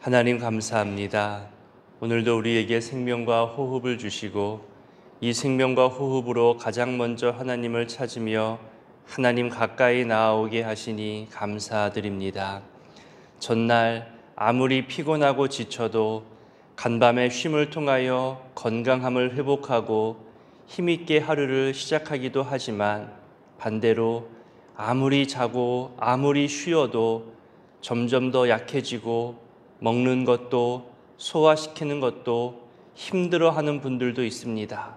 하나님 감사합니다. 오늘도 우리에게 생명과 호흡을 주시고 이 생명과 호흡으로 가장 먼저 하나님을 찾으며 하나님 가까이 나아오게 하시니 감사드립니다. 전날 아무리 피곤하고 지쳐도 간밤에 쉼을 통하여 건강함을 회복하고 힘있게 하루를 시작하기도 하지만 반대로 아무리 자고 아무리 쉬어도 점점 더 약해지고 먹는 것도 소화시키는 것도 힘들어하는 분들도 있습니다.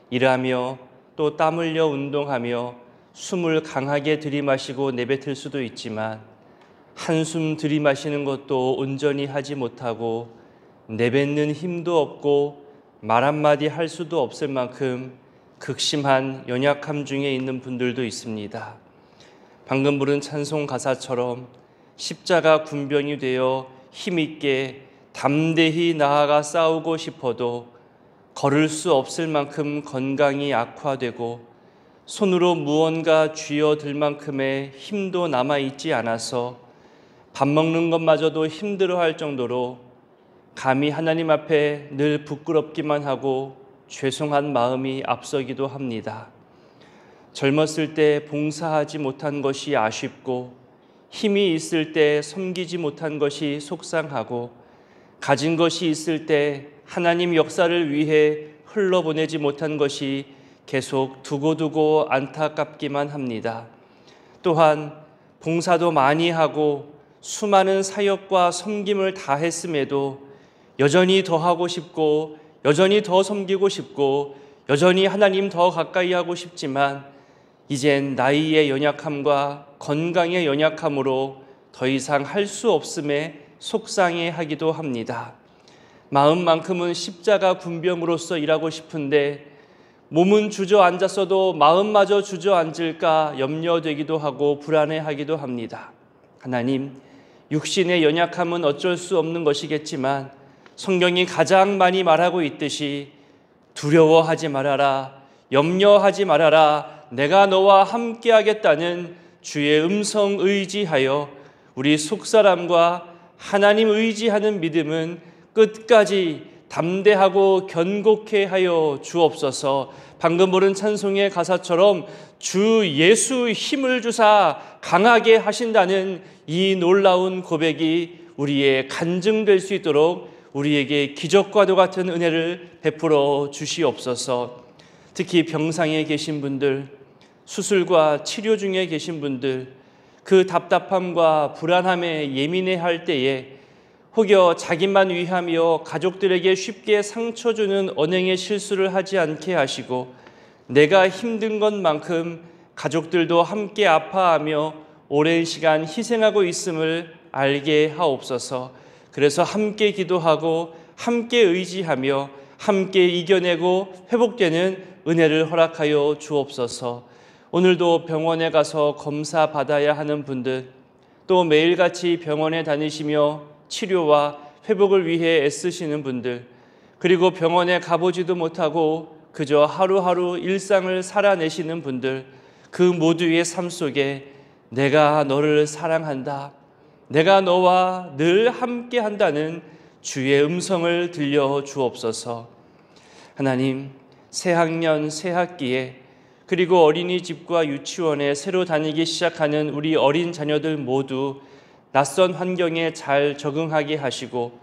일하며 또 땀 흘려 운동하며 숨을 강하게 들이마시고 내뱉을 수도 있지만 한숨 들이마시는 것도 온전히 하지 못하고 내뱉는 힘도 없고 말 한마디 할 수도 없을 만큼 극심한 연약함 중에 있는 분들도 있습니다. 방금 부른 찬송 가사처럼 십자가 군병이 되어 힘있게 담대히 나아가 싸우고 싶어도 걸을 수 없을 만큼 건강이 악화되고 손으로 무언가 쥐어들 만큼의 힘도 남아있지 않아서 밥 먹는 것마저도 힘들어할 정도로 감히 하나님 앞에 늘 부끄럽기만 하고 죄송한 마음이 앞서기도 합니다. 젊었을 때 봉사하지 못한 것이 아쉽고 힘이 있을 때 섬기지 못한 것이 속상하고 가진 것이 있을 때 하나님 역사를 위해 흘러보내지 못한 것이 계속 두고두고 안타깝기만 합니다. 또한 봉사도 많이 하고 수많은 사역과 섬김을 다 했음에도 여전히 더 하고 싶고 여전히 더 섬기고 싶고 여전히 하나님 더 가까이 하고 싶지만 이젠 나이의 연약함과 건강의 연약함으로 더 이상 할 수 없음에 속상해하기도 합니다. 마음만큼은 십자가 군병으로서 일하고 싶은데 몸은 주저앉았어도 마음마저 주저앉을까 염려되기도 하고 불안해하기도 합니다. 하나님, 육신의 연약함은 어쩔 수 없는 것이겠지만 성경이 가장 많이 말하고 있듯이 두려워하지 말아라, 염려하지 말아라, 내가 너와 함께 하겠다는 주의 음성 의지하여 우리 속사람과 하나님 의지하는 믿음은 끝까지 담대하고 견고케 하여 주옵소서. 방금 부른 찬송의 가사처럼 주 예수 힘을 주사 강하게 하신다는 이 놀라운 고백이 우리의 간증될 수 있도록 우리에게 기적과도 같은 은혜를 베풀어 주시옵소서. 특히 병상에 계신 분들, 수술과 치료 중에 계신 분들, 그 답답함과 불안함에 예민해할 때에 혹여 자기만 위하며 가족들에게 쉽게 상처 주는 언행의 실수를 하지 않게 하시고 내가 힘든 것만큼 가족들도 함께 아파하며 오랜 시간 희생하고 있음을 알게 하옵소서. 그래서 함께 기도하고 함께 의지하며 함께 이겨내고 회복되는 은혜를 허락하여 주옵소서. 오늘도 병원에 가서 검사 받아야 하는 분들, 또 매일같이 병원에 다니시며 치료와 회복을 위해 애쓰시는 분들, 그리고 병원에 가보지도 못하고 그저 하루하루 일상을 살아내시는 분들, 그 모두의 삶 속에 내가 너를 사랑한다, 내가 너와 늘 함께 한다는 주의 음성을 들려 주옵소서. 하나님, 새 학년, 새 학기에 그리고 어린이집과 유치원에 새로 다니기 시작하는 우리 어린 자녀들 모두 낯선 환경에 잘 적응하게 하시고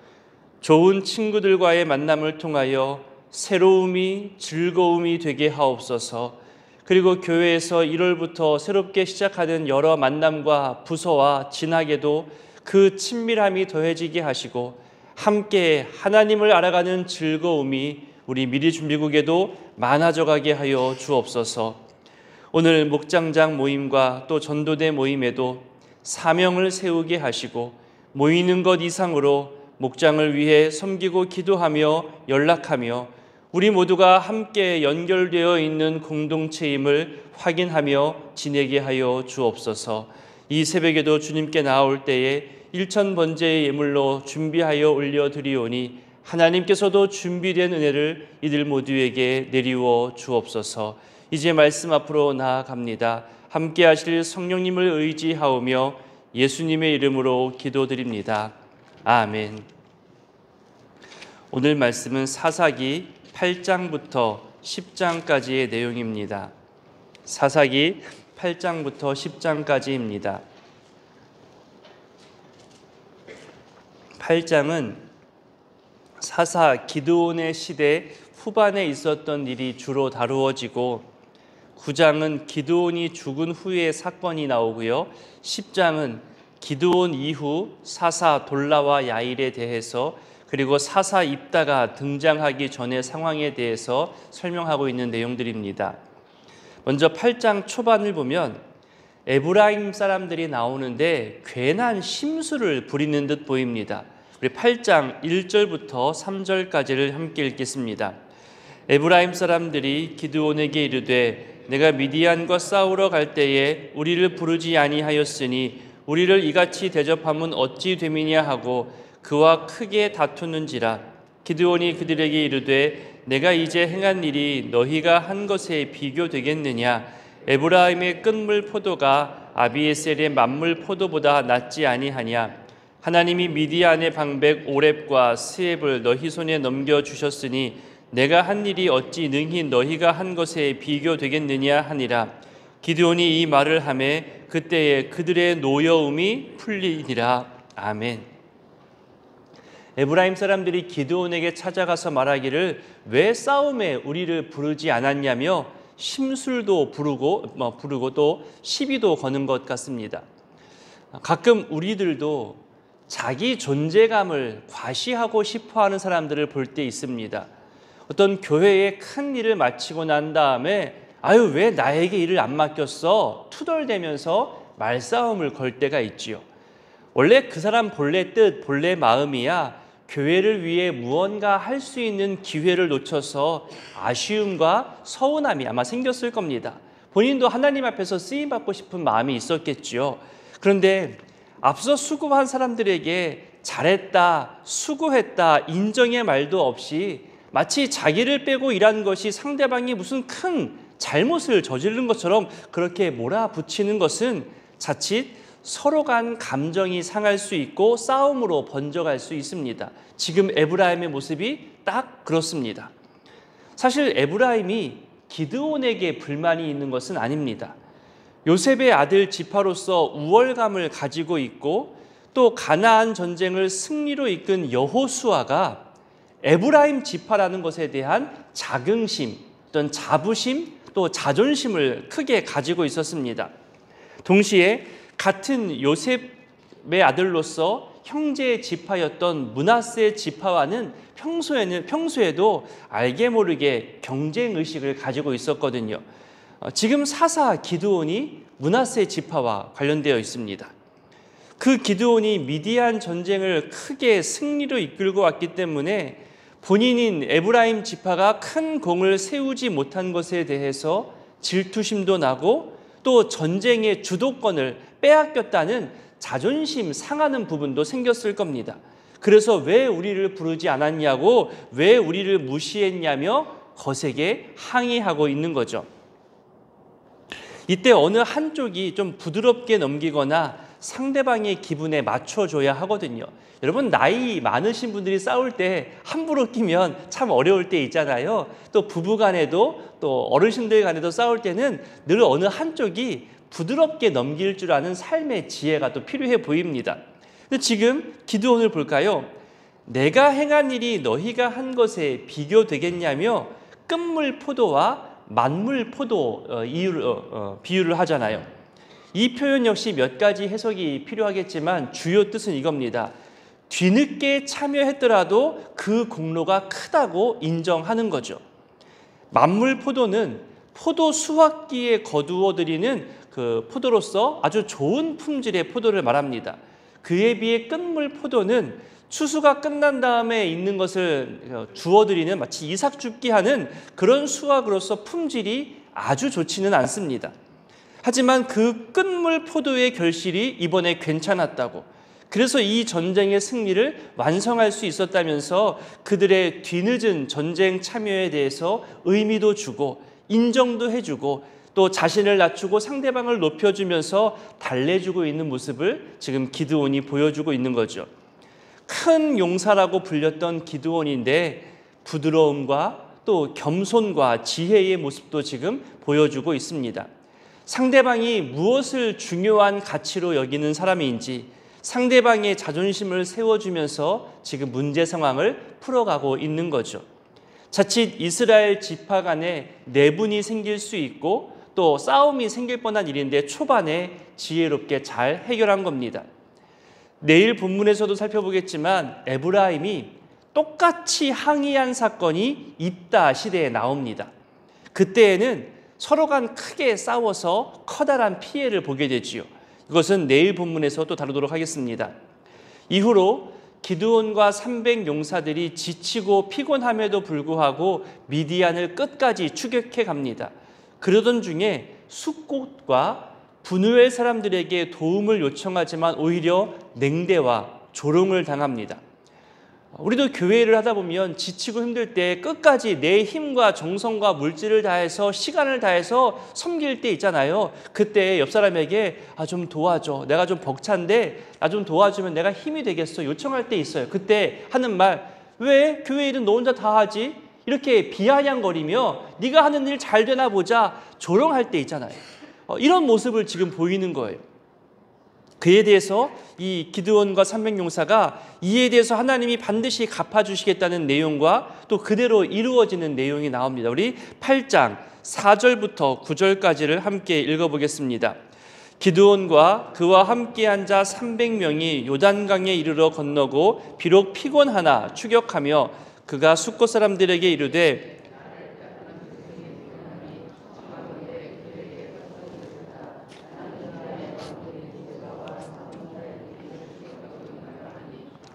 좋은 친구들과의 만남을 통하여 새로움이 즐거움이 되게 하옵소서. 그리고 교회에서 1월부터 새롭게 시작하는 여러 만남과 부서와 진학에도 그 친밀함이 더해지게 하시고 함께 하나님을 알아가는 즐거움이 우리 미리준비국에도 많아져 가게 하여 주옵소서. 오늘 목장장 모임과 또 전도대 모임에도 사명을 세우게 하시고 모이는 것 이상으로 목장을 위해 섬기고 기도하며 연락하며 우리 모두가 함께 연결되어 있는 공동체임을 확인하며 지내게 하여 주옵소서. 이 새벽에도 주님께 나올 때에 일천번제의 예물로 준비하여 올려드리오니 하나님께서도 준비된 은혜를 이들 모두에게 내리워 주옵소서. 이제 말씀 앞으로 나아갑니다. 함께 하실 성령님을 의지하오며 예수님의 이름으로 기도드립니다. 아멘. 오늘 말씀은 사사기 8장부터 10장까지의 내용입니다. 사사기 8장부터 10장까지입니다. 8장은 사사 기드온의 시대 후반에 있었던 일이 주로 다루어지고 9장은 기드온이 죽은 후의 사건이 나오고요. 10장은 기드온 이후 사사 돌라와 야일에 대해서 그리고 사사 입다가 등장하기 전의 상황에 대해서 설명하고 있는 내용들입니다. 먼저 8장 초반을 보면 에브라임 사람들이 나오는데 괜한 심술을 부리는 듯 보입니다. 우리 8장 1절부터 3절까지를 함께 읽겠습니다. 에브라임 사람들이 기드온에게 이르되 내가 미디안과 싸우러 갈 때에 우리를 부르지 아니하였으니 우리를 이같이 대접함은 어찌 됨이냐 하고 그와 크게 다투는지라. 기드온이 그들에게 이르되 내가 이제 행한 일이 너희가 한 것에 비교되겠느냐. 에브라임의 끝물 포도가 아비에셀의 만물 포도보다 낫지 아니하냐. 하나님이 미디안의 방백 오렙과 스앱을 너희 손에 넘겨주셨으니 내가 한 일이 어찌 능히 너희가 한 것에 비교되겠느냐 하니라. 기드온이 이 말을 하매 그때에 그들의 노여움이 풀리니라. 아멘. 에브라임 사람들이 기드온에게 찾아가서 말하기를 왜 싸움에 우리를 부르지 않았냐며 심술도 부르고 또 시비도 거는 것 같습니다. 가끔 우리들도 자기 존재감을 과시하고 싶어하는 사람들을 볼 때 있습니다. 어떤 교회의 큰 일을 마치고 난 다음에 아유 왜 나에게 일을 안 맡겼어? 투덜대면서 말싸움을 걸 때가 있지요. 원래 그 사람 본래 뜻, 본래 마음이야 교회를 위해 무언가 할 수 있는 기회를 놓쳐서 아쉬움과 서운함이 아마 생겼을 겁니다. 본인도 하나님 앞에서 쓰임받고 싶은 마음이 있었겠지요. 그런데 앞서 수고한 사람들에게 잘했다, 수고했다, 인정의 말도 없이 마치 자기를 빼고 일한 것이 상대방이 무슨 큰 잘못을 저지른 것처럼 그렇게 몰아붙이는 것은 자칫 서로 간 감정이 상할 수 있고 싸움으로 번져갈 수 있습니다. 지금 에브라임의 모습이 딱 그렇습니다. 사실 에브라임이 기드온에게 불만이 있는 것은 아닙니다. 요셉의 아들 지파로서 우월감을 가지고 있고 또 가나안 전쟁을 승리로 이끈 여호수아가 에브라임 지파라는 것에 대한 자긍심, 어떤 자부심, 또 자존심을 크게 가지고 있었습니다. 동시에 같은 요셉의 아들로서 형제의 지파였던 므낫세 지파와는 평소에도 알게 모르게 경쟁 의식을 가지고 있었거든요. 지금 사사 기드온이 므낫세 지파와 관련되어 있습니다. 그 기드온이 미디안 전쟁을 크게 승리로 이끌고 왔기 때문에 본인인 에브라임 지파가 큰 공을 세우지 못한 것에 대해서 질투심도 나고 또 전쟁의 주도권을 빼앗겼다는 자존심 상하는 부분도 생겼을 겁니다. 그래서 왜 우리를 부르지 않았냐고, 왜 우리를 무시했냐며 거세게 항의하고 있는 거죠. 이때 어느 한쪽이 좀 부드럽게 넘기거나 상대방의 기분에 맞춰줘야 하거든요. 여러분 나이 많으신 분들이 싸울 때 함부로 끼면 참 어려울 때 있잖아요. 또 부부 간에도 또 어르신들 간에도 싸울 때는 늘 어느 한쪽이 부드럽게 넘길 줄 아는 삶의 지혜가 또 필요해 보입니다. 근데 지금 기드온을 볼까요? 내가 행한 일이 너희가 한 것에 비교되겠냐며 끝물 포도와 만물 포도 비유를 하잖아요. 이 표현 역시 몇 가지 해석이 필요하겠지만 주요 뜻은 이겁니다. 뒤늦게 참여했더라도 그 공로가 크다고 인정하는 거죠. 만물 포도는 포도 수확기에 거두어들이는 그 포도로서 아주 좋은 품질의 포도를 말합니다. 그에 비해 끝물 포도는 추수가 끝난 다음에 있는 것을 주어들이는 마치 이삭 줍기 하는 그런 수확으로서 품질이 아주 좋지는 않습니다. 하지만 그 끝물 포도의 결실이 이번에 괜찮았다고, 그래서 이 전쟁의 승리를 완성할 수 있었다면서 그들의 뒤늦은 전쟁 참여에 대해서 의미도 주고 인정도 해주고 또 자신을 낮추고 상대방을 높여주면서 달래주고 있는 모습을 지금 기드온이 보여주고 있는 거죠. 큰 용사라고 불렸던 기드온인데 부드러움과 또 겸손과 지혜의 모습도 지금 보여주고 있습니다. 상대방이 무엇을 중요한 가치로 여기는 사람인지 상대방의 자존심을 세워주면서 지금 문제 상황을 풀어가고 있는 거죠. 자칫 이스라엘 지파 간에 내분이 생길 수 있고 또 싸움이 생길 뻔한 일인데 초반에 지혜롭게 잘 해결한 겁니다. 내일 본문에서도 살펴보겠지만 에브라임이 똑같이 항의한 사건이 입다 시대에 나옵니다. 그때에는 서로 간 크게 싸워서 커다란 피해를 보게 되지요. 이것은 내일 본문에서 또 다루도록 하겠습니다. 이후로 기드온과 300 용사들이 지치고 피곤함에도 불구하고 미디안을 끝까지 추격해 갑니다. 그러던 중에 숫곳과 분우엘 사람들에게 도움을 요청하지만 오히려 냉대와 조롱을 당합니다. 우리도 교회를 하다 보면 지치고 힘들 때 끝까지 내 힘과 정성과 물질을 다해서 시간을 다해서 섬길 때 있잖아요. 그때 옆 사람에게 좀 도와줘. 내가 좀 벅찬데 나 좀 도와주면 내가 힘이 되겠어. 요청할 때 있어요. 그때 하는 말, 왜 교회 일은 너 혼자 다 하지? 이렇게 비아냥거리며 네가 하는 일 잘 되나 보자 조롱할 때 있잖아요. 이런 모습을 지금 보이는 거예요. 그에 대해서 이 기드온과 300 용사가 이에 대해서 하나님이 반드시 갚아주시겠다는 내용과 또 그대로 이루어지는 내용이 나옵니다. 우리 8장 4절부터 9절까지를 함께 읽어보겠습니다. 기드온과 그와 함께한 자 300명이 요단강에 이르러 건너고 비록 피곤하나 추격하며 그가 숫곳 사람들에게 이르되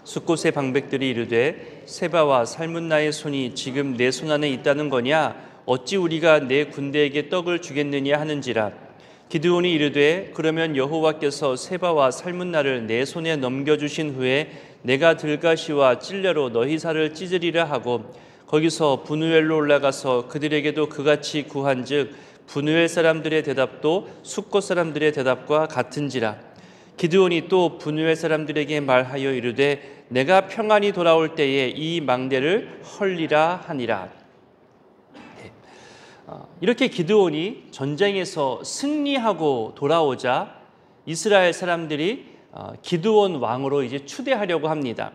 숫곳의 방백들이 이르되 세바와 살문나의 손이 지금 내 손 안에 있다는 거냐? 어찌 우리가 내 군대에게 떡을 주겠느냐 하는지라. 기드온이 이르되 그러면 여호와께서 세바와 살문나를 내 손에 넘겨주신 후에 내가 들가시와 찔레로 너희 살을 찢으리라 하고 거기서 분우엘로 올라가서 그들에게도 그같이 구한즉 분우엘 사람들의 대답도 숫곳 사람들의 대답과 같은지라. 기드온이 또 분우엘 사람들에게 말하여 이르되 내가 평안히 돌아올 때에 이 망대를 헐리라 하니라. 이렇게 기드온이 전쟁에서 승리하고 돌아오자 이스라엘 사람들이 기드온 왕으로 이제 추대하려고 합니다.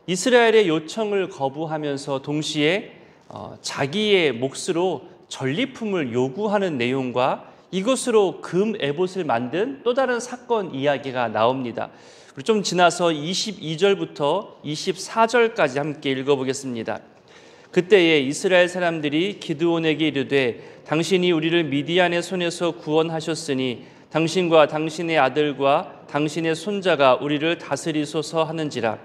이스라엘의 요청을 거부하면서 동시에 자기의 몫으로 전리품을 요구하는 내용과 이것으로 금 에봇을 만든 또 다른 사건 이야기가 나옵니다. 그리고 좀 지나서 22절부터 24절까지 함께 읽어보겠습니다. 그때에 이스라엘 사람들이 기드온에게 이르되 당신이 우리를 미디안의 손에서 구원하셨으니 당신과 당신의 아들과 당신의 손자가 우리를 다스리소서 하는지라.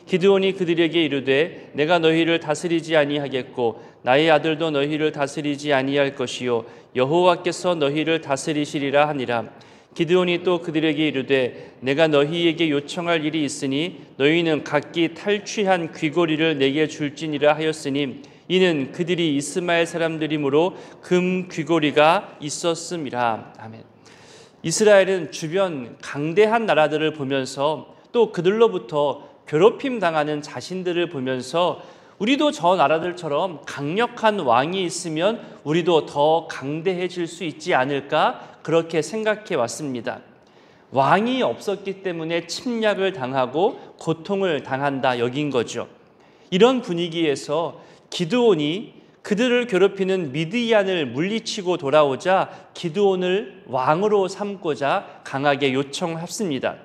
기드온이 그들에게 이르되 내가 너희를 다스리지 아니하겠고 나의 아들도 너희를 다스리지 아니할 것이요 여호와께서 너희를 다스리시리라 하니라. 기드온이 또 그들에게 이르되 내가 너희에게 요청할 일이 있으니 너희는 각기 탈취한 귀고리를 내게 줄지니라 하였으니 이는 그들이 이스마엘 사람들이므로 금 귀고리가 있었음이라. 아멘. 이스라엘은 주변 강대한 나라들을 보면서 또 그들로부터 괴롭힘 당하는 자신들을 보면서 우리도 저 나라들처럼 강력한 왕이 있으면 우리도 더 강대해질 수 있지 않을까 그렇게 생각해 왔습니다. 왕이 없었기 때문에 침략을 당하고 고통을 당한다 여긴 거죠. 이런 분위기에서 기드온이 그들을 괴롭히는 미드이안을 물리치고 돌아오자 기드온을 왕으로 삼고자 강하게 요청했습니다.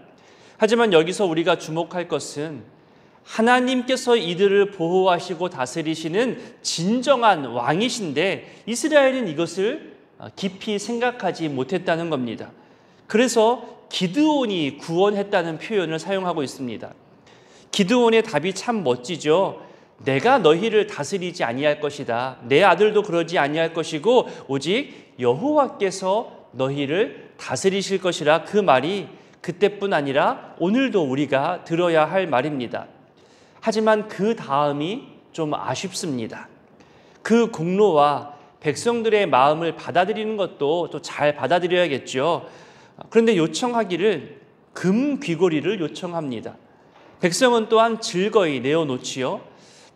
하지만 여기서 우리가 주목할 것은 하나님께서 이들을 보호하시고 다스리시는 진정한 왕이신데 이스라엘은 이것을 깊이 생각하지 못했다는 겁니다. 그래서 기드온이 구원했다는 표현을 사용하고 있습니다. 기드온의 답이 참 멋지죠. 내가 너희를 다스리지 아니할 것이다. 내 아들도 그러지 아니할 것이고 오직 여호와께서 너희를 다스리실 것이라. 그 말이 그때뿐 아니라 오늘도 우리가 들어야 할 말입니다. 하지만 그 다음이 좀 아쉽습니다. 그 공로와 백성들의 마음을 받아들이는 것도 또 잘 받아들여야겠죠. 그런데 요청하기를 금 귀고리를 요청합니다. 백성은 또한 즐거이 내어놓지요.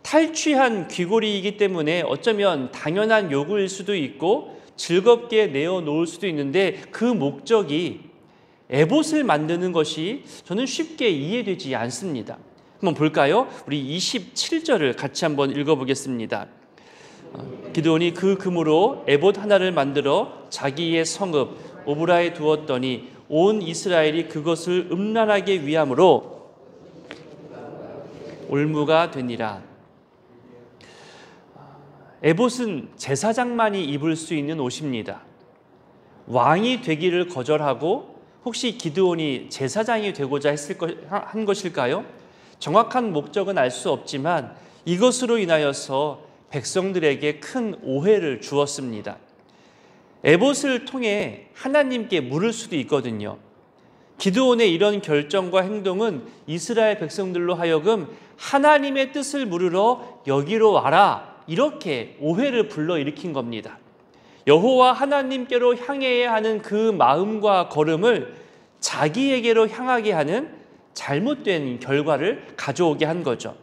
탈취한 귀고리이기 때문에 어쩌면 당연한 요구일 수도 있고 즐겁게 내어놓을 수도 있는데 그 목적이 에봇을 만드는 것이 저는 쉽게 이해되지 않습니다. 한번 볼까요? 우리 27절을 같이 한번 읽어보겠습니다. 기드온이 그 금으로 에봇 하나를 만들어 자기의 성읍 오브라에 두었더니 온 이스라엘이 그것을 음란하게 위함으로 올무가 되니라. 에봇은 제사장만이 입을 수 있는 옷입니다. 왕이 되기를 거절하고 혹시 기드온이 제사장이 되고자 한 것일까요? 정확한 목적은 알 수 없지만 이것으로 인하여서 백성들에게 큰 오해를 주었습니다. 에봇을 통해 하나님께 물을 수도 있거든요. 기드온의 이런 결정과 행동은 이스라엘 백성들로 하여금 하나님의 뜻을 물으러 여기로 와라, 이렇게 오해를 불러일으킨 겁니다. 여호와 하나님께로 향해야 하는 그 마음과 걸음을 자기에게로 향하게 하는 잘못된 결과를 가져오게 한 거죠.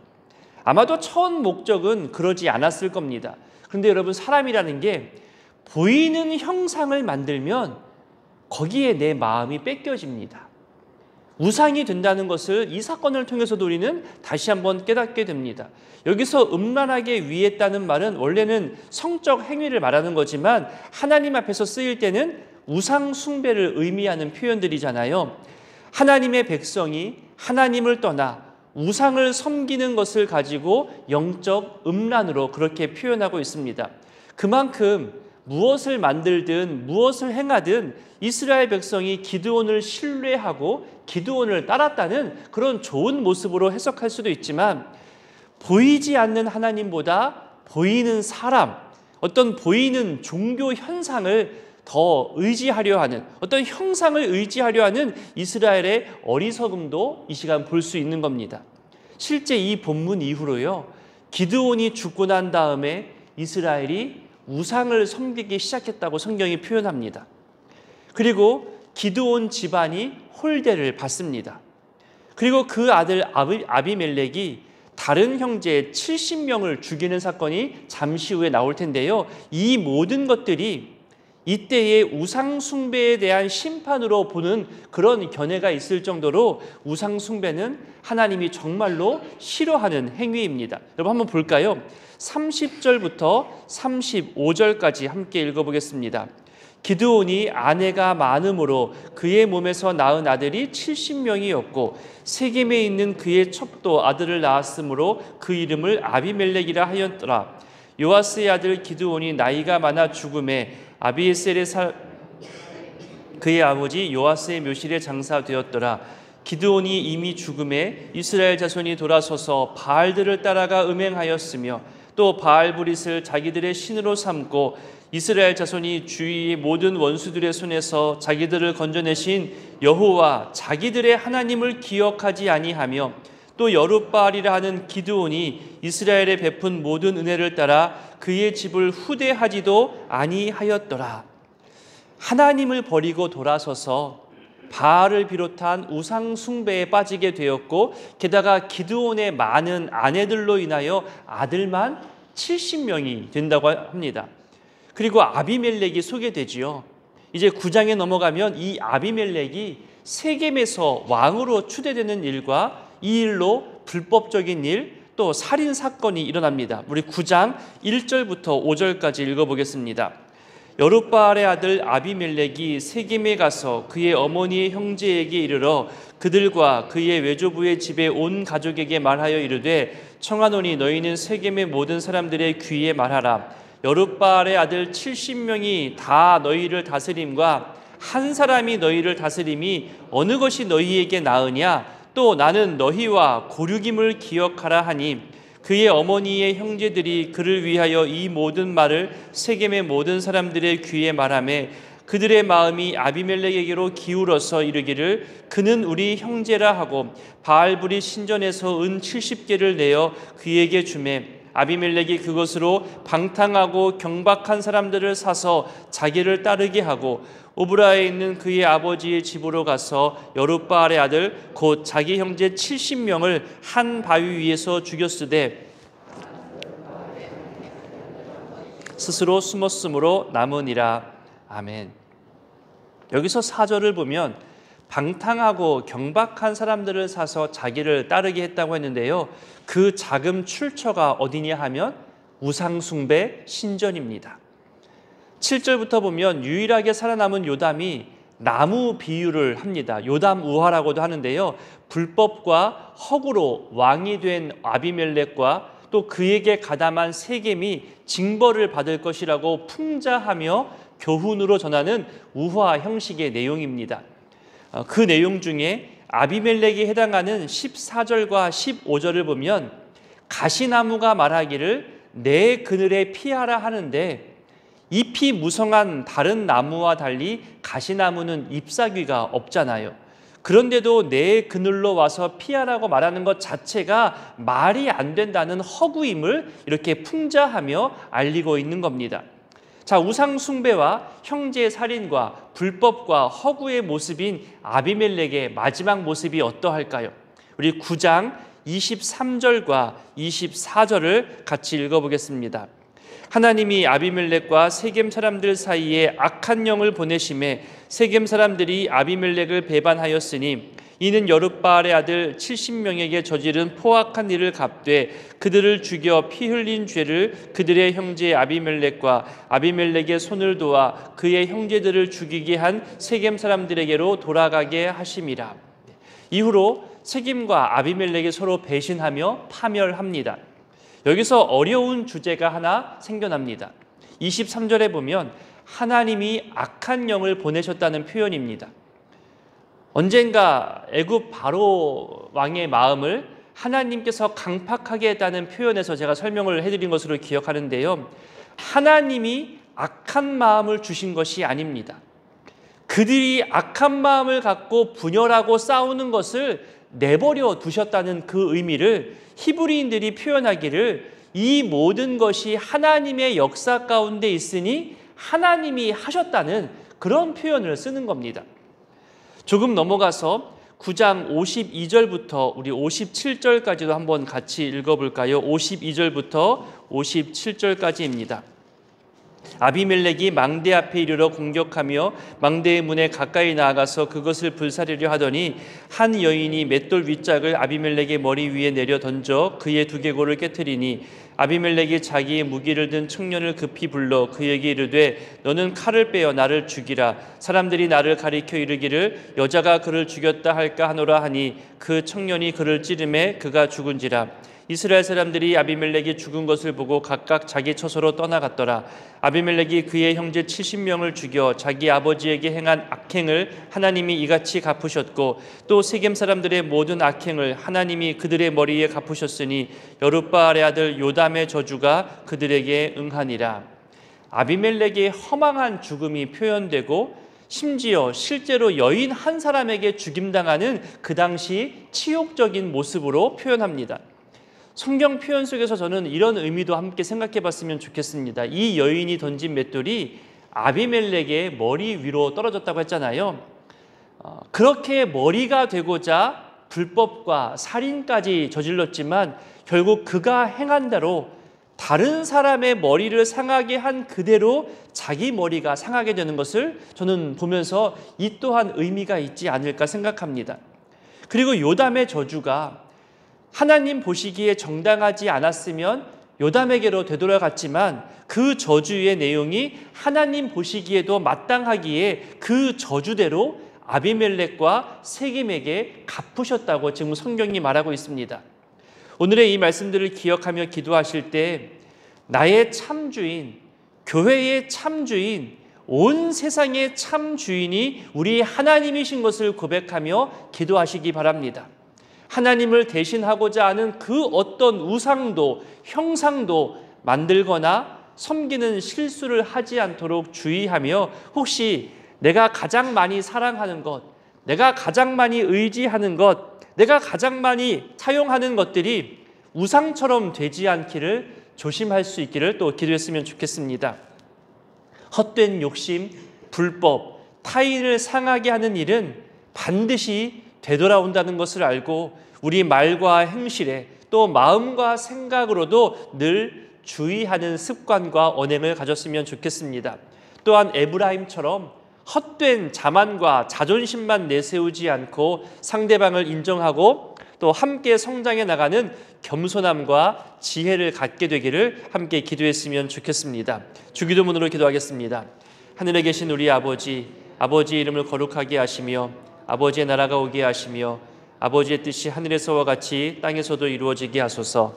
아마도 첫 목적은 그러지 않았을 겁니다. 그런데 여러분, 사람이라는 게 보이는 형상을 만들면 거기에 내 마음이 뺏겨집니다. 우상이 된다는 것을 이 사건을 통해서도 우리는 다시 한번 깨닫게 됩니다. 여기서 음란하게 위했다는 말은 원래는 성적 행위를 말하는 거지만 하나님 앞에서 쓰일 때는 우상 숭배를 의미하는 표현들이잖아요. 하나님의 백성이 하나님을 떠나 우상을 섬기는 것을 가지고 영적 음란으로 그렇게 표현하고 있습니다. 그만큼 무엇을 만들든 무엇을 행하든 이스라엘 백성이 기드온을 신뢰하고 기드온을 따랐다는 그런 좋은 모습으로 해석할 수도 있지만, 보이지 않는 하나님보다 보이는 사람, 어떤 보이는 종교 현상을 더 의지하려 하는, 어떤 형상을 의지하려 하는 이스라엘의 어리석음도 이 시간 볼 수 있는 겁니다. 실제 이 본문 이후로요, 기드온이 죽고 난 다음에 이스라엘이 우상을 섬기기 시작했다고 성경이 표현합니다. 그리고 기드온 집안이 홀대를 받습니다. 그리고 그 아들 아비멜렉이 다른 형제 70명을 죽이는 사건이 잠시 후에 나올 텐데요. 이 모든 것들이 이때의 우상 숭배에 대한 심판으로 보는 그런 견해가 있을 정도로 우상 숭배는 하나님이 정말로 싫어하는 행위입니다. 여러분 한번 볼까요? 30절부터 35절까지 함께 읽어보겠습니다. 기드온이 아내가 많음으로 그의 몸에서 낳은 아들이 70명이었고 세겜에 있는 그의 첩도 아들을 낳았으므로 그 이름을 아비멜렉이라 하였더라. 요아스의 아들 기드온이 나이가 많아 죽음에 아비에셀의 그의 아버지 요아스의 묘실에 장사되었더라. 기드온이 이미 죽음에 이스라엘 자손이 돌아서서 바알들을 따라가 음행하였으며 또 바알브릿을 자기들의 신으로 삼고 이스라엘 자손이 주위의 모든 원수들의 손에서 자기들을 건져내신 여호와 자기들의 하나님을 기억하지 아니하며 또 여룻바알이라 하는 기드온이 이스라엘에 베푼 모든 은혜를 따라 그의 집을 후대하지도 아니하였더라. 하나님을 버리고 돌아서서 바알을 비롯한 우상 숭배에 빠지게 되었고, 게다가 기드온의 많은 아내들로 인하여 아들만 70명이 된다고 합니다. 그리고 아비멜렉이 소개되지요. 이제 9장에 넘어가면 이 아비멜렉이 세겜에서 왕으로 추대되는 일과 이 일로 불법적인 일, 또 살인 사건이 일어납니다. 우리 9장 1절부터 5절까지 읽어보겠습니다. 여룻바알의 아들 아비멜렉이 세겜에 가서 그의 어머니의 형제에게 이르러 그들과 그의 외조부의 집에 온 가족에게 말하여 이르되 청하노니 너희는 세겜의 모든 사람들의 귀에 말하라. 여룻바알의 아들 70명이 다 너희를 다스림과 한 사람이 너희를 다스림이 어느 것이 너희에게 나으냐? 또 나는 너희와 고륙임을 기억하라 하니 그의 어머니의 형제들이 그를 위하여 이 모든 말을 세겜의 모든 사람들의 귀에 말하매 그들의 마음이 아비멜렉에게로 기울어서 이르기를 그는 우리 형제라 하고 바알브릿 신전에서 은 70개를 내어 그에게 주매 아비멜렉이 그것으로 방탕하고 경박한 사람들을 사서 자기를 따르게 하고 오브라에 있는 그의 아버지의 집으로 가서 여룻바알의 아들 곧 자기 형제 70명을 한 바위 위에서 죽였으되 스스로 숨었으므로 남으니라. 아멘. 여기서 4절을 보면 방탕하고 경박한 사람들을 사서 자기를 따르게 했다고 했는데요. 그 자금 출처가 어디냐 하면 우상숭배 신전입니다. 7절부터 보면 유일하게 살아남은 요담이 나무 비유를 합니다. 요담 우화라고도 하는데요. 불법과 허구로 왕이 된 아비멜렉과 또 그에게 가담한 세겜이 징벌을 받을 것이라고 풍자하며 교훈으로 전하는 우화 형식의 내용입니다. 그 내용 중에 아비멜렉에 해당하는 14절과 15절을 보면 가시나무가 말하기를 내 그늘에 피하라 하는데 잎이 무성한 다른 나무와 달리 가시나무는 잎사귀가 없잖아요. 그런데도 내 그늘로 와서 피하라고 말하는 것 자체가 말이 안 된다는 허구임을 이렇게 풍자하며 알리고 있는 겁니다. 자, 우상 숭배와 형제 살인과 불법과 허구의 모습인 아비멜렉의 마지막 모습이 어떠할까요? 우리 9장 23절과 24절을 같이 읽어보겠습니다. 하나님이 아비멜렉과 세겜 사람들 사이에 악한 영을 보내심에 세겜 사람들이 아비멜렉을 배반하였으니 이는 여룻바알의 아들 70명에게 저지른 포악한 일을 갚되 그들을 죽여 피 흘린 죄를 그들의 형제 아비멜렉과 아비멜렉의 손을 도와 그의 형제들을 죽이게 한 세겜 사람들에게로 돌아가게 하심이라. 이후로 세겜과 아비멜렉이 서로 배신하며 파멸합니다. 여기서 어려운 주제가 하나 생겨납니다. 23절에 보면 하나님이 악한 영을 보내셨다는 표현입니다. 언젠가 애굽 바로 왕의 마음을 하나님께서 강팍하게 했다는 표현에서 제가 설명을 해드린 것으로 기억하는데요. 하나님이 악한 마음을 주신 것이 아닙니다. 그들이 악한 마음을 갖고 분열하고 싸우는 것을 내버려 두셨다는 그 의미를 히브리인들이 표현하기를 이 모든 것이 하나님의 역사 가운데 있으니 하나님이 하셨다는 그런 표현을 쓰는 겁니다. 조금 넘어가서 9장 52절부터 우리 57절까지도 한번 같이 읽어볼까요? 52절부터 57절까지입니다. 아비멜렉이 망대 앞에 이르러 공격하며 망대의 문에 가까이 나아가서 그것을 불사르려 하더니 한 여인이 맷돌 윗짝을 아비멜렉의 머리 위에 내려 던져 그의 두개골을 깨트리니 아비멜렉이 자기의 무기를 든 청년을 급히 불러 그에게 이르되 너는 칼을 빼어 나를 죽이라. 사람들이 나를 가리켜 이르기를 여자가 그를 죽였다 할까 하노라 하니 그 청년이 그를 찌르매 그가 죽은지라. 이스라엘 사람들이 아비멜렉이 죽은 것을 보고 각각 자기 처소로 떠나갔더라. 아비멜렉이 그의 형제 70명을 죽여 자기 아버지에게 행한 악행을 하나님이 이같이 갚으셨고 또 세겜 사람들의 모든 악행을 하나님이 그들의 머리에 갚으셨으니 여룻바알의 아들 요담의 저주가 그들에게 응하니라. 아비멜렉의 허망한 죽음이 표현되고 심지어 실제로 여인 한 사람에게 죽임당하는 그 당시 치욕적인 모습으로 표현합니다. 성경 표현 속에서 저는 이런 의미도 함께 생각해 봤으면 좋겠습니다. 이 여인이 던진 맷돌이 아비멜렉의 머리 위로 떨어졌다고 했잖아요. 그렇게 머리가 되고자 불법과 살인까지 저질렀지만 결국 그가 행한 대로 다른 사람의 머리를 상하게 한 그대로 자기 머리가 상하게 되는 것을 저는 보면서 이 또한 의미가 있지 않을까 생각합니다. 그리고 요담의 저주가 하나님 보시기에 정당하지 않았으면 요담에게로 되돌아갔지만 그 저주의 내용이 하나님 보시기에도 마땅하기에 그 저주대로 아비멜렉과 세겜에게 갚으셨다고 지금 성경이 말하고 있습니다. 오늘의 이 말씀들을 기억하며 기도하실 때 나의 참주인, 교회의 참주인, 온 세상의 참주인이 우리 하나님이신 것을 고백하며 기도하시기 바랍니다. 하나님을 대신하고자 하는 그 어떤 우상도 형상도 만들거나 섬기는 실수를 하지 않도록 주의하며 혹시 내가 가장 많이 사랑하는 것, 내가 가장 많이 의지하는 것, 내가 가장 많이 사용하는 것들이 우상처럼 되지 않기를 조심할 수 있기를 또 기도했으면 좋겠습니다. 헛된 욕심, 불법, 타인을 상하게 하는 일은 반드시 되돌아온다는 것을 알고 우리 말과 행실에 또 마음과 생각으로도 늘 주의하는 습관과 언행을 가졌으면 좋겠습니다. 또한 에브라임처럼 헛된 자만과 자존심만 내세우지 않고 상대방을 인정하고 또 함께 성장해 나가는 겸손함과 지혜를 갖게 되기를 함께 기도했으면 좋겠습니다. 주기도문으로 기도하겠습니다. 하늘에 계신 우리 아버지, 아버지의 이름을 거룩하게 하시며 아버지의 나라가 오게 하시며 아버지의 뜻이 하늘에서와 같이 땅에서도 이루어지게 하소서.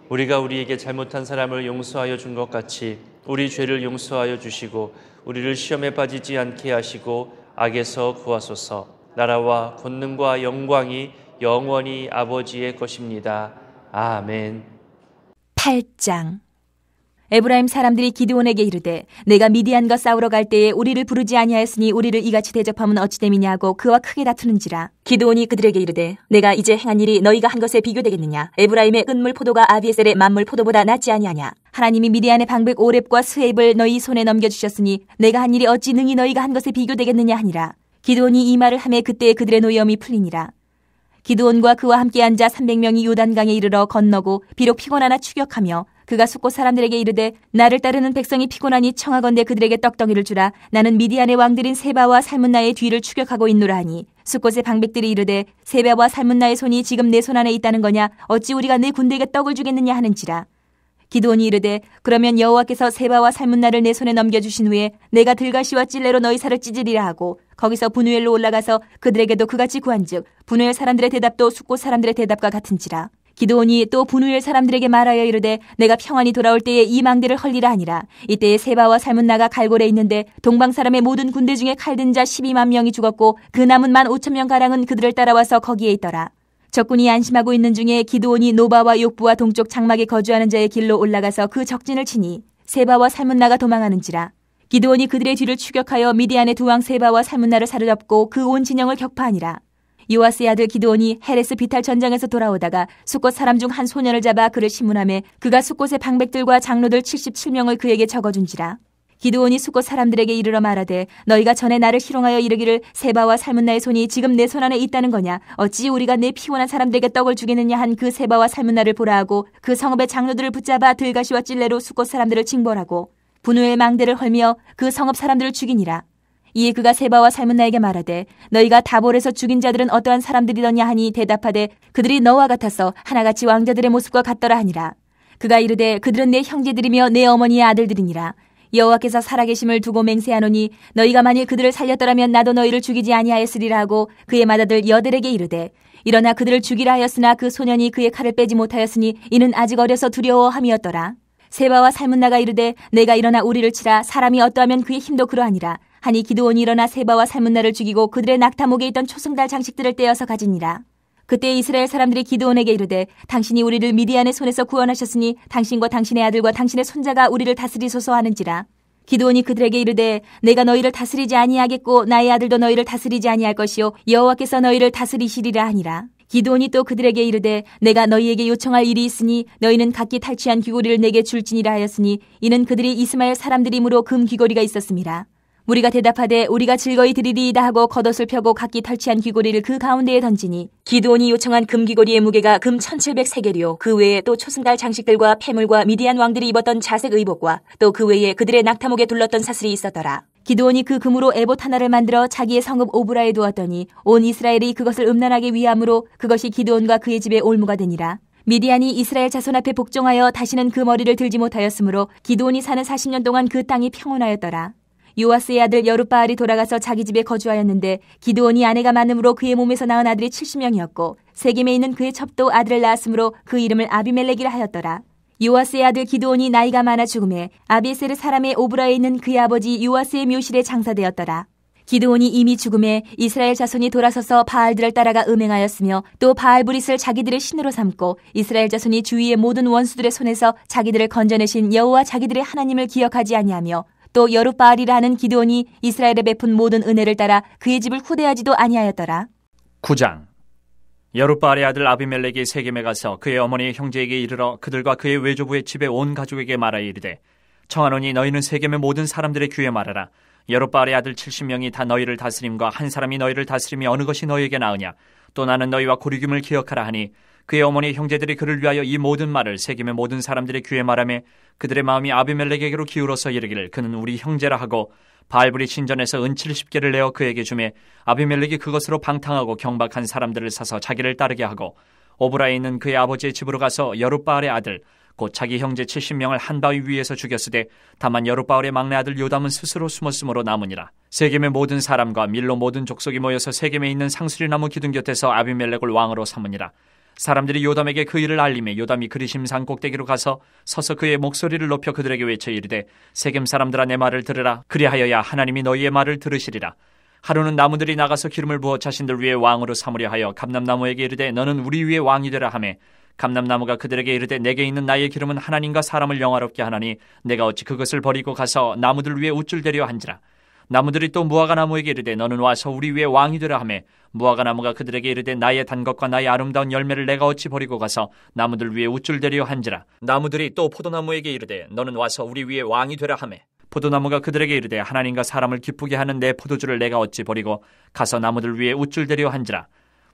우리가 우리에게 잘못한 사람을 용서하여 준 것 같이 우리 죄를 용서하여 주시고 우리를 시험에 빠지지 않게 하시고 악에서 구하소서. 나라와 권능과 영광이 영원히 아버지의 것입니다. 아멘. 8장. 에브라임 사람들이 기드온에게 이르되 내가 미디안과 싸우러 갈 때에 우리를 부르지 아니하였으니 우리를 이같이 대접하면 어찌 됨이냐고 그와 크게 다투는지라. 기드온이 그들에게 이르되 내가 이제 행한 일이 너희가 한 것에 비교되겠느냐. 에브라임의 끝물 포도가 아비에셀의 만물 포도보다 낫지 아니하냐. 하나님이 미디안의 방백 오렙과 스웨입을 너희 손에 넘겨주셨으니 내가 한 일이 어찌 능히 너희가 한 것에 비교되겠느냐 하니라. 기드온이 이 말을 하매 그때 그들의 노여움이 풀리니라. 기드온과 그와 함께 앉아 300명이 요단강에 이르러 건너고 비록 피곤하나 추격하며 그가 숫곳 사람들에게 이르되 나를 따르는 백성이 피곤하니 청하건대 그들에게 떡덩이를 주라. 나는 미디안의 왕들인 세바와 살문나의 뒤를 추격하고 있노라 하니 숫곳의 방백들이 이르되 세바와 살문나의 손이 지금 내 손 안에 있다는 거냐. 어찌 우리가 내 군대에게 떡을 주겠느냐 하는지라. 기드온이 이르되 그러면 여호와께서 세바와 살문나를 내 손에 넘겨주신 후에 내가 들가시와 찔레로 너희 살을 찢으리라 하고 거기서 분우엘로 올라가서 그들에게도 그같이 구한즉 분우엘 사람들의 대답도 숫곳 사람들의 대답과 같은지라. 기드온이 또 분우엘 사람들에게 말하여 이르되 내가 평안히 돌아올 때에 이 망대를 헐리라 하니라. 이때에 세바와 살문나가 갈골에 있는데 동방 사람의 모든 군대 중에 칼든 자 12만 명이 죽었고 그 남은 15,000명 가량은 그들을 따라와서 거기에 있더라. 적군이 안심하고 있는 중에 기드온이 노바와 욕부와 동쪽 장막에 거주하는 자의 길로 올라가서 그 적진을 치니 세바와 살문나가 도망하는지라. 기드온이 그들의 뒤를 추격하여 미디안의 두 왕 세바와 살문나를 사로잡고 그 온 진영을 격파하니라. 요아스의 아들 기드온이 헤레스 비탈 전장에서 돌아오다가 숫곳 사람 중 한 소년을 잡아 그를 신문하매 그가 숫곳의 방백들과 장로들 77명을 그에게 적어준지라. 기드온이 숫곳 사람들에게 이르러 말하되 너희가 전에 나를 희롱하여 이르기를 세바와 살문나의 손이 지금 내 손 안에 있다는 거냐. 어찌 우리가 내 피곤한 사람들에게 떡을 주겠느냐 한 그 세바와 살문나를 보라 하고 그 성읍의 장로들을 붙잡아 들가시와 찔레로 숫곳 사람들을 징벌하고 분우의 망대를 헐며 그 성읍 사람들을 죽이니라. 이에 그가 세바와 살문나에게 말하되 너희가 다볼에서 죽인 자들은 어떠한 사람들이더냐 하니 대답하되 그들이 너와 같아서 하나같이 왕자들의 모습과 같더라 하니라. 그가 이르되 그들은 내 형제들이며 내 어머니의 아들들이니라. 여호와께서 살아계심을 두고 맹세하노니 너희가 만일 그들을 살렸더라면 나도 너희를 죽이지 아니하였으리라 하고 그의 맏아들 여들에게 이르되 일어나 그들을 죽이라 하였으나 그 소년이 그의 칼을 빼지 못하였으니 이는 아직 어려서 두려워함이었더라. 세바와 살문나가 이르되 내가 일어나 우리를 치라. 사람이 어떠하면 그의 힘도 그러하니라. 하니 기드온이 일어나 세바와 살문나를 죽이고 그들의 낙타목에 있던 초승달 장식들을 떼어서 가지니라. 그때 이스라엘 사람들이 기드온에게 이르되 당신이 우리를 미디안의 손에서 구원하셨으니 당신과 당신의 아들과 당신의 손자가 우리를 다스리소서 하는지라. 기드온이 그들에게 이르되 내가 너희를 다스리지 아니하겠고 나의 아들도 너희를 다스리지 아니할 것이요 여호와께서 너희를 다스리시리라 하니라. 기드온이 또 그들에게 이르되 내가 너희에게 요청할 일이 있으니 너희는 각기 탈취한 귀고리를 내게 줄지니라 하였으니 이는 그들이 이스마엘 사람들이므로 금 귀고리가 있었음이라. 우리가 대답하되 우리가 즐거이 드리리이다 하고 겉옷을 펴고 각기 탈취한 귀고리를 그 가운데에 던지니 기드온이 요청한 금귀고리의 무게가 금 1700세겔이요 그 외에 또 초승달 장식들과 폐물과 미디안 왕들이 입었던 자색 의복과 또 그 외에 그들의 낙타목에 둘렀던 사슬이 있었더라. 기드온이 그 금으로 에봇 하나를 만들어 자기의 성읍 오브라에 두었더니 온 이스라엘이 그것을 음란하게 위함으로 그것이 기드온과 그의 집에 올무가 되니라. 미디안이 이스라엘 자손 앞에 복종하여 다시는 그 머리를 들지 못하였으므로 기드온이 사는 40년 동안 그 땅이 평온하였더라. 요아스의 아들 여룻바알이 돌아가서 자기 집에 거주하였는데 기드온이 아내가 많음으로 그의 몸에서 낳은 아들이 70명이었고 세겜에 있는 그의 첩도 아들을 낳았으므로 그 이름을 아비멜렉이라 하였더라. 요아스의 아들 기드온이 나이가 많아 죽음에 아비에셀 사람의 오브라에 있는 그의 아버지 요아스의 묘실에 장사되었더라. 기드온이 이미 죽음에 이스라엘 자손이 돌아서서 바알들을 따라가 음행하였으며 또 바알브릿을 자기들의 신으로 삼고 이스라엘 자손이 주위의 모든 원수들의 손에서 자기들을 건져내신 여호와 자기들의 하나님을 기억하지 아니하며 또 여룻바알이라 하는 기드온이 이스라엘에 베푼 모든 은혜를 따라 그의 집을 후대하지도 아니하였더라. 9장. 여룻바알의 아들 아비멜렉이 세겜에 가서 그의 어머니의 형제에게 이르러 그들과 그의 외조부의 집에 온 가족에게 말하여 이르되 청하노니 너희는 세겜의 모든 사람들의 귀에 말하라. 여룹바알의 아들 70명이 다 너희를 다스림과 한 사람이 너희를 다스림이 어느 것이 너희에게 나으냐. 또 나는 너희와 고리김을 기억하라 하니 그의 어머니 형제들이 그를 위하여 이 모든 말을 세겜의 모든 사람들의 귀에 말하며 그들의 마음이 아비멜렉에게로 기울어서 이르기를 그는 우리 형제라 하고 바알브리 신전에서 은 70개를 내어 그에게 주매 아비멜렉이 그것으로 방탕하고 경박한 사람들을 사서 자기를 따르게 하고 오브라에 있는 그의 아버지의 집으로 가서 여룹바알의 아들 곧 자기 형제 70명을 한 바위 위에서 죽였으되 다만 여룹바알의 막내 아들 요담은 스스로 숨었으므로 남으니라. 세겜의 모든 사람과 밀로 모든 족속이 모여서 세겜에 있는 상수리나무 기둥 곁에서 아비멜렉을 왕으로 삼으니라. 사람들이 요담에게 그 일을 알림해 요담이 그리심 산 꼭대기로 가서 서서 그의 목소리를 높여 그들에게 외쳐 이르되 세겜 사람들아 내 말을 들으라. 그리하여야 하나님이 너희의 말을 들으시리라. 하루는 나무들이 나가서 기름을 부어 자신들 위에 왕으로 삼으려 하여 감람나무에게 이르되 너는 우리 위에 왕이 되라 하매 감람나무가 그들에게 이르되 내게 있는 나의 기름은 하나님과 사람을 영화롭게 하나니 내가 어찌 그것을 버리고 가서 나무들 위에 우쭐대려 한지라. 나무들이 또 무화과 나무에게 이르되 너는 와서 우리 위에 왕이 되라 하매 무화과 나무가 그들에게 이르되 나의 단 것과 나의 아름다운 열매를 내가 어찌 버리고 가서 나무들 위에 우쭐대려 한지라. 나무들이 또 포도나무에게 이르되 너는 와서 우리 위에 왕이 되라 하매 포도나무가 그들에게 이르되 하나님과 사람을 기쁘게 하는 내 포도주를 내가 어찌 버리고 가서 나무들 위에 우쭐대려 한지라.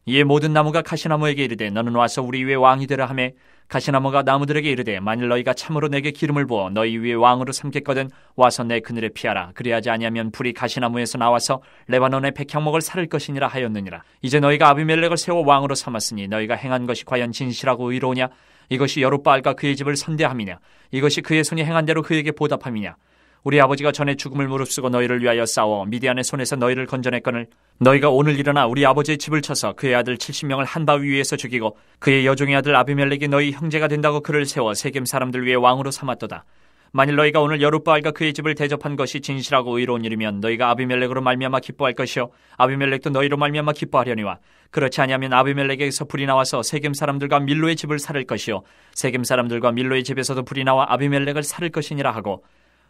이에 모든 나무가 가시나무에게 이르되 너는 와서 우리 위에 왕이 되라 하매 가시나무가 나무들에게 이르되 만일 너희가 참으로 내게 기름을 부어 너희 위에 왕으로 삼겠거든 와서 내 그늘에 피하라. 그리하지 아니하면 불이 가시나무에서 나와서 레바논의 백향목을 살을 것이니라 하였느니라. 이제 너희가 아비멜렉을 세워 왕으로 삼았으니 너희가 행한 것이 과연 진실하고 의로우냐. 이것이 여룹바알과 그의 집을 선대함이냐. 이것이 그의 손이 행한 대로 그에게 보답함이냐. 우리 아버지가 전에 죽음을 무릅쓰고 너희를 위하여 싸워 미디안의 손에서 너희를 건져냈거늘 너희가 오늘 일어나 우리 아버지의 집을 쳐서 그의 아들 70명을 한 바위 위에서 죽이고 그의 여종의 아들 아비멜렉이 너희 형제가 된다고 그를 세워 세겜 사람들 위에 왕으로 삼았도다. 만일 너희가 오늘 여룹바알과 그의 집을 대접한 것이 진실하고 의로운 일이면 너희가 아비멜렉으로 말미암아 기뻐할 것이요 아비멜렉도 너희로 말미암아 기뻐하려니와 그렇지 아니하면 아비멜렉에게서 불이 나와서 세겜 사람들과 밀로의 집을 살을 것이요 세겜 사람들과 밀로의 집에서도 불이 나와 아비멜렉을 살을 것이니라 하고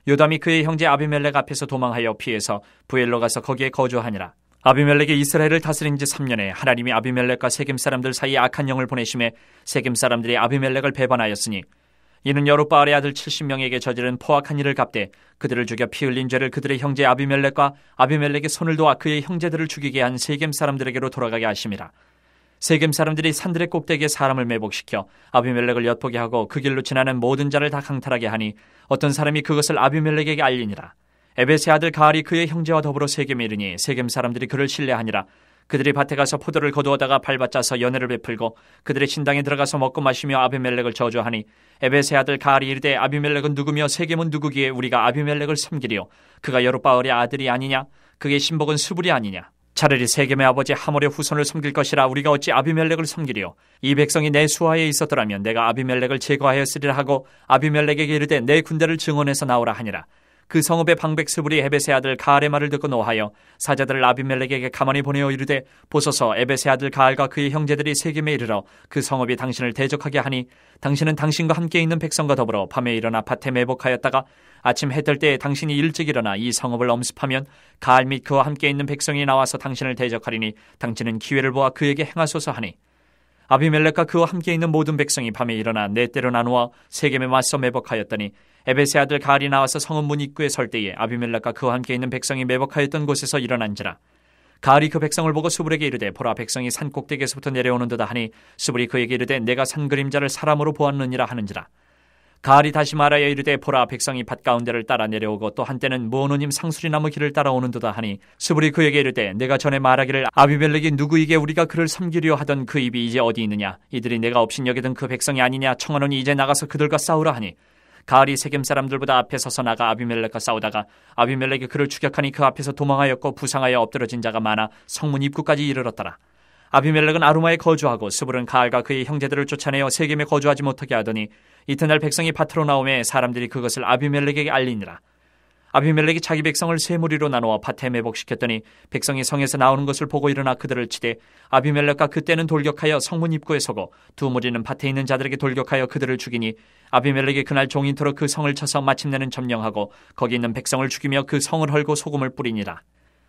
요담이 그의 형제 아비멜렉 앞에서 도망하여 피해서 부엘로 가서 거기에 거주하니라. 아비멜렉이 이스라엘을 다스린 지 3년에 하나님이 아비멜렉과 세겜 사람들 사이에 악한 영을 보내심에 세겜 사람들이 아비멜렉을 배반하였으니 이는 여룹바알의 아들 70명에게 저지른 포악한 일을 갚되 그들을 죽여 피 흘린 죄를 그들의 형제 아비멜렉과 아비멜렉의 손을 도와 그의 형제들을 죽이게 한 세겜 사람들에게로 돌아가게 하심이라. 세겜 사람들이 산들의 꼭대기에 사람을 매복시켜 아비멜렉을 엿보게 하고 그 길로 지나는 모든 자를 다 강탈하게 하니 어떤 사람이 그것을 아비멜렉에게 알리니라. 에벳의 아들 가알이 그의 형제와 더불어 세겜에 이르니 세겜 사람들이 그를 신뢰하니라. 그들이 밭에 가서 포도를 거두어다가 밟아짜서 연회를 베풀고 그들의 신당에 들어가서 먹고 마시며 아비멜렉을 저주하니 에벳의 아들 가알이 이르되 아비멜렉은 누구며 세겜은 누구기에 우리가 아비멜렉을 섬기리요 그가 여룹바알의 아들이 아니냐 그의 신복은 수불이 아니냐. 차라리 세겜의 아버지 하몰의 후손을 섬길 것이라 우리가 어찌 아비멜렉을 섬기리요. 이 백성이 내 수하에 있었더라면 내가 아비멜렉을 제거하였으리라 하고 아비멜렉에게 이르되 내 군대를 증언해서 나오라 하니라. 그 성읍의 방백 스불이 에벳의 아들 가알의 말을 듣고 노하여 사자들을 아비멜렉에게 가만히 보내어 이르되 보소서 에벳의 아들 가알과 그의 형제들이 세겜에 이르러 그 성읍이 당신을 대적하게 하니 당신은 당신과 함께 있는 백성과 더불어 밤에 일어나 밭에 매복하였다가 아침 해 뜰 때에 당신이 일찍 일어나 이 성읍을 엄습하면 가알 및 그와 함께 있는 백성이 나와서 당신을 대적하리니 당신은 기회를 보아 그에게 행하소서 하니 아비멜렉과 그와 함께 있는 모든 백성이 밤에 일어나 네 때로 나누어 세겜에 맞서 매복하였더니 에벳의 아들 가알이 나와서 성읍 문 입구에 설 때에 아비멜렉과 그와 함께 있는 백성이 매복하였던 곳에서 일어난지라. 가알이 그 백성을 보고 수불에게 이르되 보라 백성이 산 꼭대기에서부터 내려오는도다 하니 수불이 그에게 이르되 내가 산 그림자를 사람으로 보았느니라 하는지라. 가알이 다시 말하여 이르되 보라 백성이 밭 가운데를 따라 내려오고 또 한때는 무오노님 상수리나무 길을 따라오는도다 하니 수불이 그에게 이르되 내가 전에 말하기를 아비멜렉이 누구이게 우리가 그를 섬기려 하던 그 입이 이제 어디 있느냐 이들이 내가 업신여기던 그 백성이 아니냐 청하노니 이제 나가서 그들과 싸우라 하니 가알이 세겜 사람들보다 앞에 서서 나가 아비멜렉과 싸우다가 아비멜렉이 그를 추격하니 그 앞에서 도망하였고 부상하여 엎드러진 자가 많아 성문 입구까지 이르렀더라. 아비멜렉은 아루마에 거주하고 스불은 가알과 그의 형제들을 쫓아내어 세겜에 거주하지 못하게 하더니 이튿날 백성이 밭으로 나오매 사람들이 그것을 아비멜렉에게 알리니라. 아비멜렉이 자기 백성을 세 무리로 나누어 밭에 매복시켰더니 백성이 성에서 나오는 것을 보고 일어나 그들을 치되 아비멜렉과 그때는 돌격하여 성문 입구에 서고 두 무리는 밭에 있는 자들에게 돌격하여 그들을 죽이니 아비멜렉이 그날 종인토록 그 성을 쳐서 마침내는 점령하고 거기 있는 백성을 죽이며 그 성을 헐고 소금을 뿌리니라.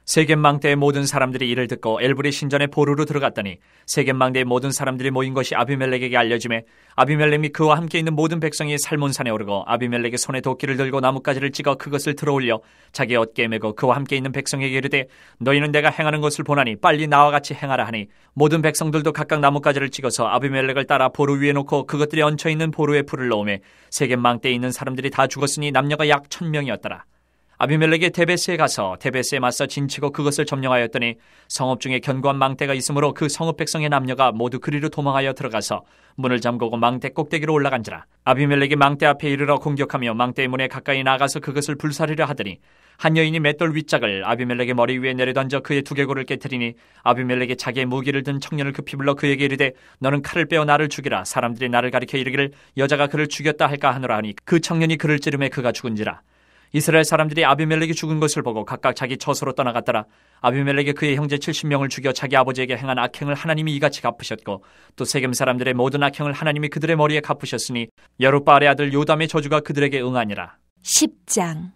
세겜 망대의 모든 사람들이 이를 듣고 엘불의 신전에 보루로 들어갔더니 세겜 망대의 모든 사람들이 모인 것이 아비멜렉에게 알려지매 아비멜렉이 그와 함께 있는 모든 백성이 살몬산에 오르고 아비멜렉의 손에 도끼를 들고 나뭇가지를 찍어 그것을 들어올려 자기 어깨에 메고 그와 함께 있는 백성에게 이르되 너희는 내가 행하는 것을 보나니 빨리 나와 같이 행하라 하니 모든 백성들도 각각 나뭇가지를 찍어서 아비멜렉을 따라 보루 위에 놓고 그것들이 얹혀있는 보루에 불을 넣으매 세겜 망대에 있는 사람들이 다 죽었으니 남녀가 약 1000명이었더라. 아비멜렉이 데베스에 가서 데베스에 맞서 진치고 그것을 점령하였더니 성읍 중에 견고한 망대가 있으므로 그 성읍 백성의 남녀가 모두 그리로 도망하여 들어가서 문을 잠그고 망대 꼭대기로 올라간지라. 아비멜렉이 망대 앞에 이르러 공격하며 망대의 문에 가까이 나가서 그것을 불사르려 하더니 한 여인이 맷돌 윗짝을 아비멜렉의 머리 위에 내려던져 그의 두개골을 깨트리니 아비멜렉이 자기의 무기를 든 청년을 급히 불러 그에게 이르되 너는 칼을 빼어 나를 죽이라. 사람들이 나를 가리켜 이르기를 여자가 그를 죽였다 할까 하노라 하니 그 청년이 그를 찌르매 그가 죽은지라. 이스라엘 사람들이 아비멜렉이 죽은 것을 보고 각각 자기 처소로 떠나갔더라. 아비멜렉이 그의 형제 70명을 죽여 자기 아버지에게 행한 악행을 하나님이 이같이 갚으셨고 또 세겜 사람들의 모든 악행을 하나님이 그들의 머리에 갚으셨으니 여룻바알의 아들 요담의 저주가 그들에게 응하니라. 10장.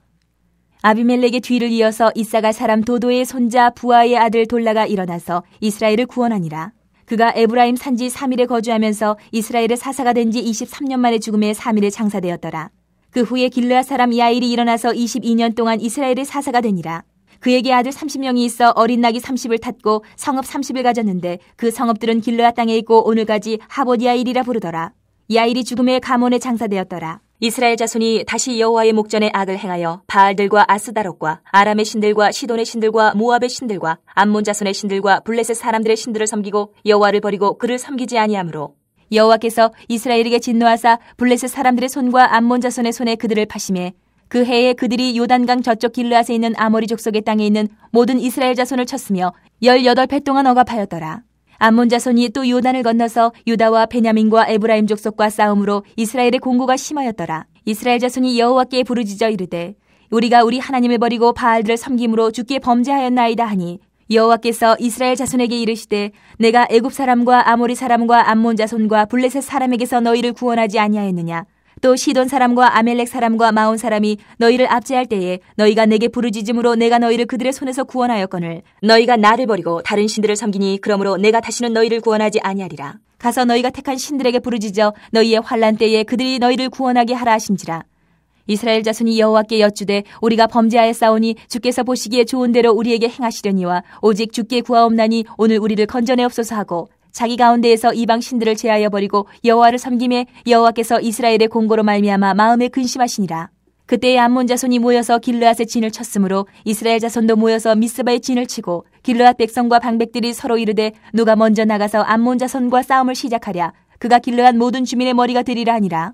아비멜렉의 뒤를 이어서 이사가 사람 도도의 손자 부하의 아들 돌라가 일어나서 이스라엘을 구원하니라. 그가 에브라임 산지 3일에 거주하면서 이스라엘의 사사가 된 지 23년 만에 죽음에 3일에 장사되었더라. 그 후에 길르앗 사람 야일이 일어나서 22년 동안 이스라엘의 사사가 되니라. 그에게 아들 30명이 있어 어린 낙이 30을 탔고 성읍 30을 가졌는데 그 성읍들은 길르앗 땅에 있고 오늘까지 하봇 야일이라 부르더라. 야일이 죽음에 가몬에 장사되었더라. 이스라엘 자손이 다시 여호와의 목전에 악을 행하여 바알들과 아스다롯과 아람의 신들과 시돈의 신들과 모압의 신들과 암몬 자손의 신들과 블레셋 사람들의 신들을 섬기고 여호와를 버리고 그를 섬기지 아니하므로 여호와께서 이스라엘에게 진노하사 블레셋 사람들의 손과 암몬 자손의 손에 그들을 파심해 그 해에 그들이 요단강 저쪽 길르앗에 있는 아모리 족속의 땅에 있는 모든 이스라엘 자손을 쳤으며 18해 동안 억압하였더라. 암몬 자손이 또 요단을 건너서 유다와 베냐민과 에브라임 족속과 싸움으로 이스라엘의 공고가 심하였더라. 이스라엘 자손이 여호와께 부르짖어 이르되 우리가 우리 하나님을 버리고 바알들을 섬김으로 주께 범죄하였나이다 하니 여호와께서 이스라엘 자손에게 이르시되 내가 애굽 사람과 아모리 사람과 암몬 자손과 블레셋 사람에게서 너희를 구원하지 아니하였느냐. 또 시돈 사람과 아멜렉 사람과 마온 사람이 너희를 압제할 때에 너희가 내게 부르짖음으로 내가 너희를 그들의 손에서 구원하였거늘 너희가 나를 버리고 다른 신들을 섬기니 그러므로 내가 다시는 너희를 구원하지 아니하리라. 가서 너희가 택한 신들에게 부르짖어 너희의 환난 때에 그들이 너희를 구원하게 하라 하신지라. 이스라엘 자손이 여호와께 여쭈되 우리가 범죄하였사오니 주께서 보시기에 좋은 대로 우리에게 행하시려니와 오직 주께 구하옵나니 오늘 우리를 건져내옵소서 하고 자기 가운데에서 이방 신들을 제하여 버리고 여호와를 섬김에 여호와께서 이스라엘의 공고로 말미암아 마음에 근심하시니라. 그때에 암몬 자손이 모여서 길르앗의 진을 쳤으므로 이스라엘 자손도 모여서 미스바의 진을 치고 길르앗 백성과 방백들이 서로 이르되 누가 먼저 나가서 암몬 자손과 싸움을 시작하랴. 그가 길르앗 모든 주민의 머리가 되리라 하니라.